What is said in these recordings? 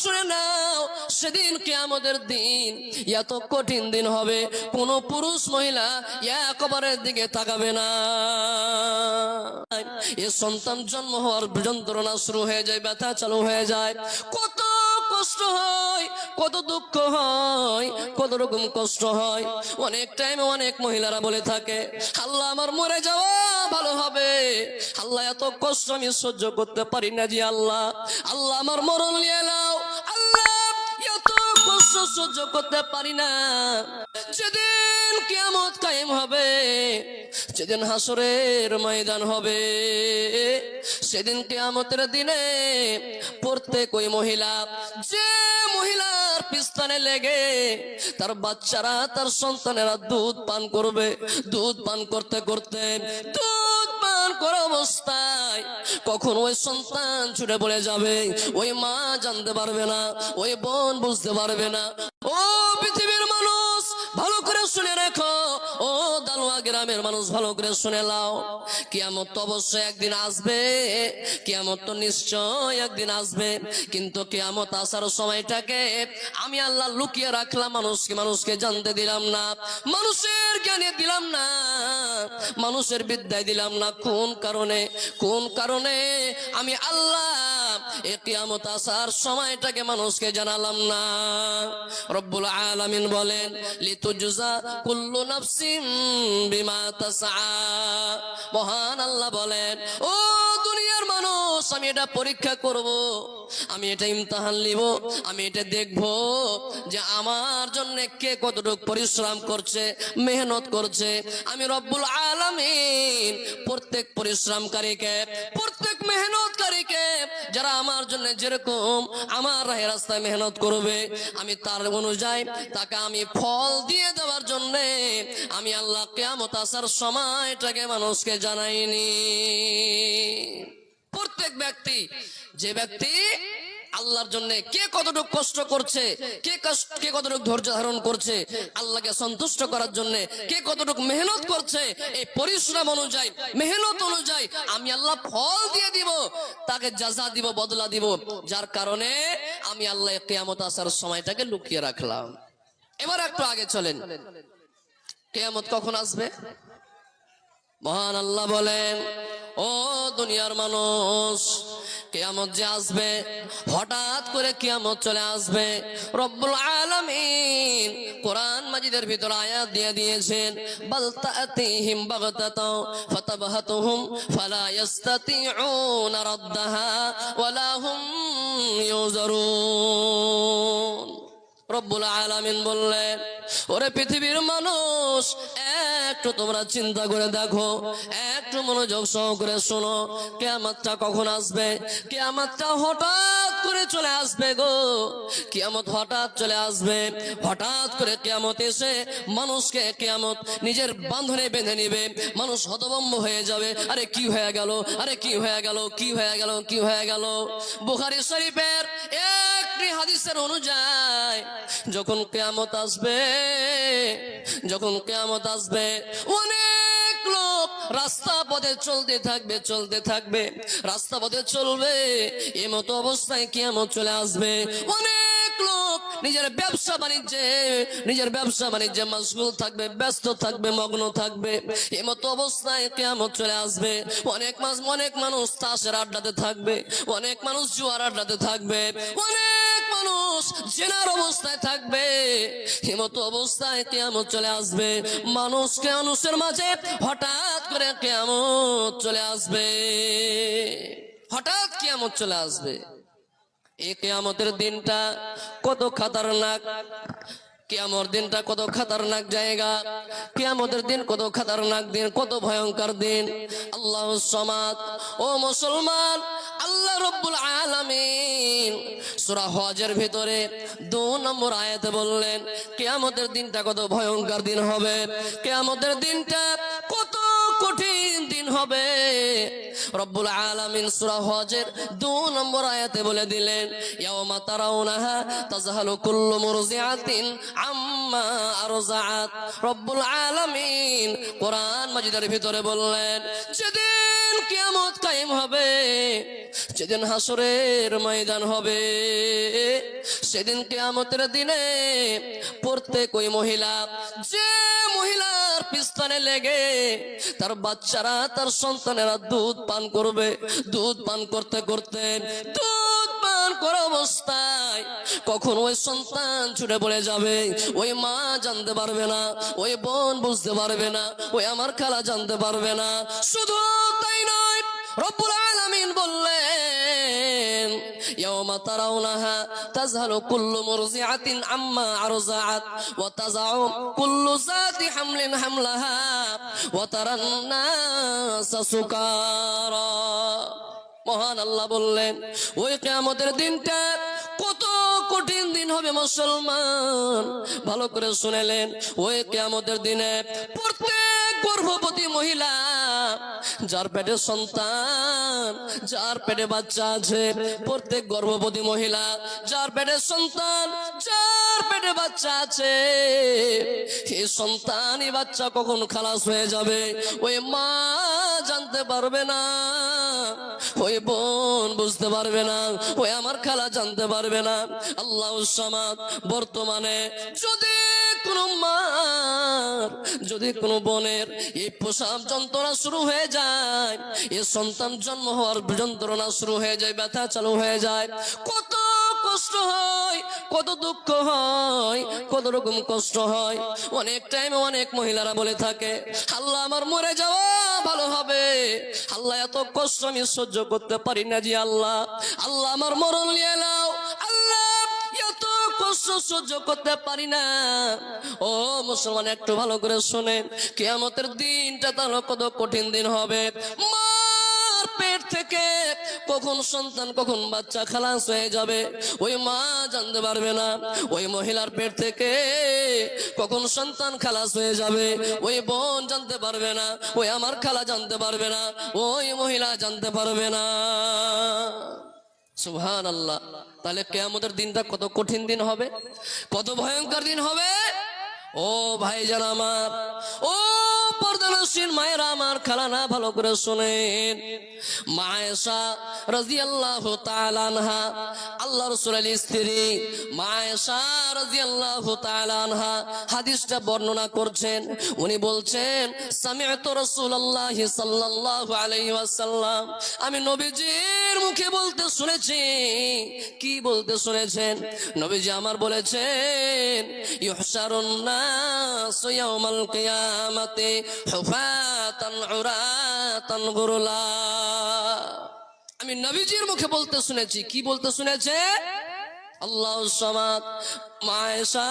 শুনে নাও, সেদিন কিয়ামতের দিন এত কঠিন দিন হবে, কোন পুরুষ মহিলা এক কবরের দিকে তাকাবে না। এ সন্তান জন্ম হওয়ার যন্ত্রণা শুরু হয়ে যায়, ব্যথা চালু হয়ে যায়, কত কষ্ট হয়, কত দুঃখ হয়, কত রকম কষ্ট হয়। অনেক টাইমে অনেক মহিলারা বলে থাকে, আল্লাহ আমার মরে যাওয়া ভালো হবে, আল্লাহ এত কষ্ট আমি সহ্য করতে পারি না, জি আল্লাহ, আল্লাহ আমার মরণ নিয়ে নাও, আল্লাহ এত কষ্ট সহ্য করতে পারি না। যেদিন কিয়ামত কায়েম হবে, যেদিন হাসরের ময়দান হবে, সেদিন কিয়ামতের দিনে প্রত্যেক ওই মহিলা, যে মহিলার পিস্তনে লেগে তার বাচ্চারা, তার সন্তানেরা দুধ পান করবে, দুধ পান করতে করতে, দুধ পান করা অবস্থায় কখন ওই সন্তান ছুটে পড়ে যাবে, ওই মা জানতে পারবে না, ওই বোন বুঝতে পারবে না। ও পৃথিবীর মানুষ ভালো করে শুনে রেখো, ও দালুয়া গ্রামের মানুষ ভালো করে শুনে লাও, কিয়ামত তো অবশ্যই একদিন আসবে, কিয়ামত তো নিশ্চয় একদিন আসবে, কিন্তু কিয়ামত আসার সময়টাকে আমি আল্লাহ লুকিয়ে রাখলাম, মানুষকে জানতে দিলাম না, মানুষের জ্ঞানে দিলাম না, মানুষের বিদ্যায় দিলাম না। কোন কারণে আমি আল্লাহ এই কিয়ামত আসার সময়টাকে মানুষকে জানালাম না? রব্বুল আলামিন বলেন, লিতুজজা কুল্লু নাফসিন বিমা তাসআ। মহান আল্লাহ বলেন, ও দুনিয়ার মানুষ, আমি এটা পরীক্ষা করব, আমি এটা ইমতিহান নিব, আমি এটা দেখব যে আমার জন্য কে কতটুকু পরিশ্রম করছে, মেহনত করছে। আমি রব্বুল আলামিন প্রত্যেক পরিশ্রমকারীকে, প্রত্যেক মেহনতকারীকে, যারা আমার জন্য যেরকম আমার রাস্তায় মেহনত করবে, আমি তার অনুযায়ী তাকে আমি ফল দিয়ে দেওয়ার জন্য আমি আল্লাহ কিয়ামত আসার সময়টাকে মানুষকে জানাইনি। প্রত্যেক ব্যক্তি, যে ব্যক্তি আল্লাহর জন্য কে কতটুকু কষ্ট করছে, কে কতটুকু ধৈর্য ধারণ করছে, আল্লাহকে সন্তুষ্ট করার জন্য কে কতটুকু মেহনত করছে, এই পরিশ্রম অনুযায়ী, মেহনত অনুযায়ী আমি আল্লাহ ফল দিয়ে দিব, তাকে জাযা দিব, বদলা দিব। যার কারণে আমি আল্লাহ কিয়ামত আসার সময়টাকে লুকিয়ে রাখলাম। এবার একটু আগে চলেন, কিয়ামত কখন আসবে? মহান আল্লাহ বলেন, ও দুনিয়ার মানুষ, কিয়ামত যে আসবে, হঠাৎ করে কিয়ামত চলে আসবে। রব্বুল আলামিন কোরআন মাজিদের ভিতর আয়াত দিয়ে দিয়েছেন, বাল তাতিহিম বাগতাতাও ফাতাবহাতুহুম ফালা ইস্তাতিউনা রাদ্দাহা ওয়ালা হুম ইউজারুন। রব্বুল আলামিন বললেন, ওরে পৃথিবীর মানুষ, একটু তোমরা চিন্তা করে দেখো, একটু মনোযোগ সহকারে শোনো, কিয়ামতটা কখন আসবে? কিয়ামতটা হঠাৎ করে চলে আসবে গো, কিয়ামত হঠাৎ চলে আসবে। হঠাৎ করে কিয়ামত এসে মানুষকে কিয়ামত নিজের বাঁধনে বেঁধে নিবে, মানুষ হতভম্ব হয়ে যাবে, আরে কি হয়ে গেল, আরে কি হয়ে গেল, কি হয়ে গেল, কি হয়ে গেল। বুখারী শরীফের একটি হাদিসের অনুযায়ী যখন কিয়ামত আসবে, যখন কিয়ামত আসবে, অনেক লোক রাস্তা পথে চলতে থাকবে, রাস্তা পথে চলবে, এমত অবস্থায় কিয়ামত চলে আসবে। অনেক লোক নিজের ব্যবসা বাণিজ্যে মশগুল থাকবে, ব্যস্ত থাকবে, মগ্ন থাকবে, এমত অবস্থায় কিয়ামত চলে আসবে। অনেক মানুষ তাসের আড্ডাতে থাকবে, অনেক মানুষ জুয়ার আড্ডাতে থাকবে, অনেক মানুষ জেনার অবস্থায় থাকবে, এমত অবস্থায় কিয়ামত চলে আসবে। মানুষের মাঝে হঠাৎ করে কিয়ামত চলে আসবে, হঠাৎ কিয়ামত চলে আসবে। এই কিয়ামতের দিনটা কত খতরনাক, কিয়ামতের দিনটা কত খতরনাক জায়গা, কিয়ামতের দিন কত খতরনাক দিন, কত ভয়ঙ্কর দিন। আল্লাহুস সামাদ। ও মুসলমান, আল্লাহ রাব্বুল আলামিন সূরা হজের ভিতরে 2 নম্বর আয়াতে বললেন, কিয়ামতের দিনটা কত ভয়ঙ্কর দিন হবে, কিয়ামতের দিনটা কত কঠিন দিন হবে। রব্বুল আলামিন সূরা হজের 2 নম্বর আয়াতে বলে দিলেন, ইয়াওমা তারাউনাহা তাযহালু কুল্লু মুরজিআতিন আম্মা আরযাআত। রব্বুল আলামিন কোরআন মাজিদের ভিতরে বললেন, যেদিন কিয়ামত কায়েম হবে, যেদিন হাসরের ময়দান হবে, সেদিন কিয়ামতের দিনে প্রত্যেক ওই মহিলা, যে মহিলার পিস্তনে লেগে তার বাচ্চারা, তার সন্তানেরা দুধ পান করবে, দুধ পান করতে করতে, দুধ পান করা অবস্থায় কখন ওই সন্তান ছুটে পড়ে যাবে, ওই মা জানতে পারবে না, ওই বোন বুঝতে পারবে না, ওই আমার খালা জানতে পারবে না। শুধু তাই নয়, রব্বুল আলামিন বললেন, ইয়াওমা তারাউনাহা তাযহালু কুল্লু মুরজিআতিন আম্মা আরযাআত ওয়া তাযাউ কুল্লু যাতি হামলিন হামলাহা ওয়া তারান নাসা সুকারা। মহান আল্লাহ বললেন, ওই কিয়ামতের দিনটা কত কঠিন দিন হবে মুসলমান, ভালো করে শুনেলেন। ওই কিয়ামতের দিনে প্রত্যেক গর্ভবতী মহিলা, যার পেটে সন্তান, যার পেটে বাচ্চা আছে, প্রত্যেক গর্ভবতী মহিলা, যার পেটে সন্তান, যার পেটে বাচ্চা আছে, এই সন্তান, এই বাচ্চা কখন খালাস হয়ে যাবে ওই মা জানতে পারবে না, ওই বোন বুঝতে পারবে না, ওই আমার খালা জানতে পারবে না। আল্লাহু সামাদ। বর্তমানে যদি কোনো মার, যদি কোনো বোনের এই প্রসব যন্ত্রণা শুরু হয়ে যায়, এই সন্তান জন্ম হওয়ার যন্ত্রণা শুরু হয়ে যায়, ব্যথা চালু হয়ে যায়, কত কষ্ট হয়, কত দুঃখ হয়, কত রকম কষ্ট হয়। অনেক টাইমে অনেক মহিলারা বলে থাকে, আল্লাহ আমার মরে যাওয়া ভালো হবে, আল্লাহ এত কষ্ট আমি সহ্য করতে পারি না, জি আল্লাহ, আল্লাহ আমার মরণ নিয়ে নাও, আল্লাহ এত কষ্ট সহ্য করতে পারি না। ও মুসলমান, একটু ভালো করে শোনেন, কিয়ামতের দিনটা তাহলে কত কঠিন দিন হবে। মার পেট থেকে কখন সন্তান, কখন বাচ্চা খালাস হয়ে যাবে ওই মা জানতে পারবে না। ওই মহিলার পেট থেকে কখন সন্তান খালাস হয়ে যাবে ওই বোন জানতে পারবে না, ওই আমার খালা জানতে পারবে না, ওই মহিলা জানতে পারবে না। সুবহানাল্লাহ। তাহলে কিয়ামতের দিনটা কত কঠিন দিন হবে, কত ভয়ঙ্কর দিন হবে। ও ভাইজান আমার, ও পর্দানশীল মায়েরা আমার, খালানা, ভালো করে শুনেন। মা আয়েশা রাদিয়াল্লাহু তাআলা আনহা, আল্লাহ রাসূলের স্ত্রী মা আয়েশা রাদিয়াল্লাহু তাআলা আনহা হাদিসটা বর্ণনা করছেন। উনি বলছেন, সামি'তু রাসূলুল্লাহি সাল্লাল্লাহু আলাইহি ওয়াসাল্লাম, আমি নবীজির মুখে বলতে শুনেছি। কি বলতে শুনেছেন? নবীজি আমার বলেছেন, ইউহশারুন নাস ইয়াউমাল কিয়ামাতি হুফাতান উরাতান গুরলা। আমি নবীজির মুখে বলতে শুনেছি। কি বলতে শুনেছে? আল্লাহু সামাদ। মা আয়েশা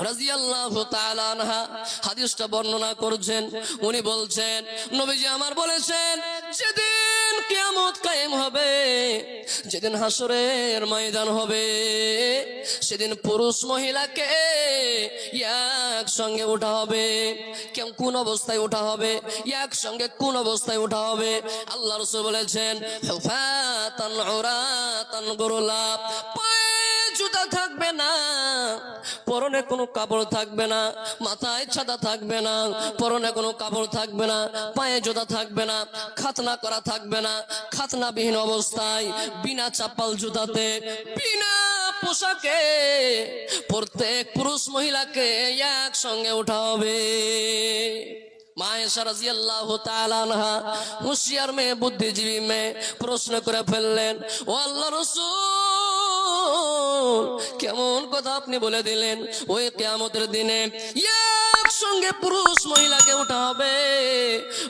রাদিয়াল্লাহু তাআলা আনহা হাদিসটা বর্ণনা করছেন। উনি বলছেন, নবীজি আমার বলেছেন, যেদিন কিয়ামত কায়েম হবে, যেদিন হাসরের ময়দান হবে, সেদিন পুরুষ মহিলাকে একসঙ্গে ওঠা হবে। কোন অবস্থায় ওঠা হবে? একসঙ্গে কোন অবস্থায় ওঠা হবে? আল্লাহ রাসূল বলেছেন, হুফাতান উরাতান গুরলা। জুতা থাকবে না, পরনে কোনো কাপড় থাকবে না, মাথায় ছাতা থাকবে না, পরনে কোনো কাপড় থাকবে না, পায়ে জুতা থাকবে না, খাতনা করা থাকবে না, খাতনাবিহীন অবস্থায় বিনা চাপ্পাল জুতাতে, বিনা পোশাকে প্রত্যেক পুরুষ মহিলাকে একসঙ্গে ওঠা হবে। মা আয়েশা রাদিয়াল্লাহু তাআলা আনহা হুঁশিয়ার মেয়ে, বুদ্ধিজীবী মেয়ে, প্রশ্ন করে ফেললেন, ও আল্লাহর রাসূল, কেমন কথা আপনি বলে দিলেন? ওই কিয়ামতের দিনে একসঙ্গে পুরুষ মহিলাকে ওঠা হবে।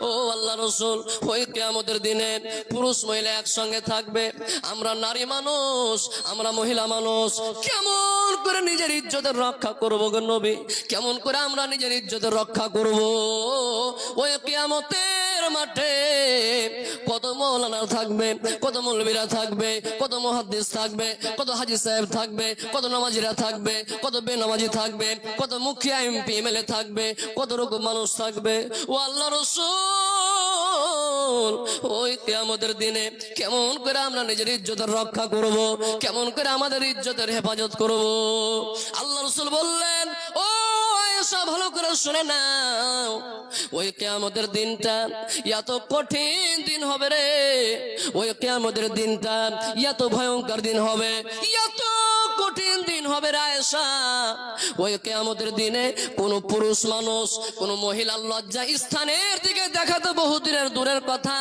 ও আল্লাহর রাসূল, ওই কিয়ামতের দিনে পুরুষ মহিলা একসঙ্গে থাকবে। আমরা নারী মানুষ, আমরা মহিলা মানুষ, কেমন করে নিজের ইজ্জতের রক্ষা করবো গো নবী? কেমন করে আমরা নিজের ইজ্জতের রক্ষা করব? ওই কিয়ামতের মাঠে কত মাওলানা থাকবে, কত মৌলবীরা থাকবে, কত মুহাদ্দিস থাকবে, কত হাজী সাহেব থাকবে, কত নামাজিরা থাকবে, কত বেনামাজি থাকবে, কত মুখিয়া এমপি এমএলএ থাকবে, কত রকম মানুষ থাকবে। ও আল্লাহর রাসূল, বল, ওই কিয়ামতের দিনে কেমন করে আমরা নিজের ইজ্জতের রক্ষা করব, কেমন করে আমাদের ইজ্জতের হেফাজত করব? আল্লাহ রাসূল বললেন, ও আয়েশা ভালো করে শুনে নাও, ওই কিয়ামতের দিনটা এত কঠিন দিন হবে রে, ওই কিয়ামতের দিনটা এত ভয়ঙ্কর দিন হবে, এত কঠিন দিন হবে রে আয়েশা। ওই কিয়ামতের দিনে কোন পুরুষ মানুষ কোন মহিলার লজ্জা স্থানের দিকে দেখাতে বহুদিনের দূরের কথা,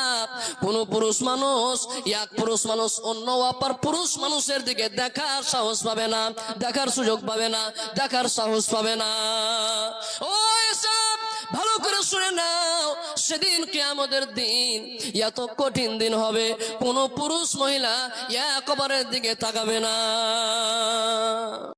কোন পুরুষ মানুষ এক পুরুষ মানুষ অন্য অপর পুরুষ মানুষের দিকে দেখার সাহস পাবে না, দেখার সুযোগ পাবে না, দেখার সাহস পাবে না। ও এসব ভালো করে শুনে নাও, সেদিন কিয়ামতের দিন এত কঠিন দিন হবে, কোন পুরুষ মহিলা এক অপরের দিকে তাকাবে না।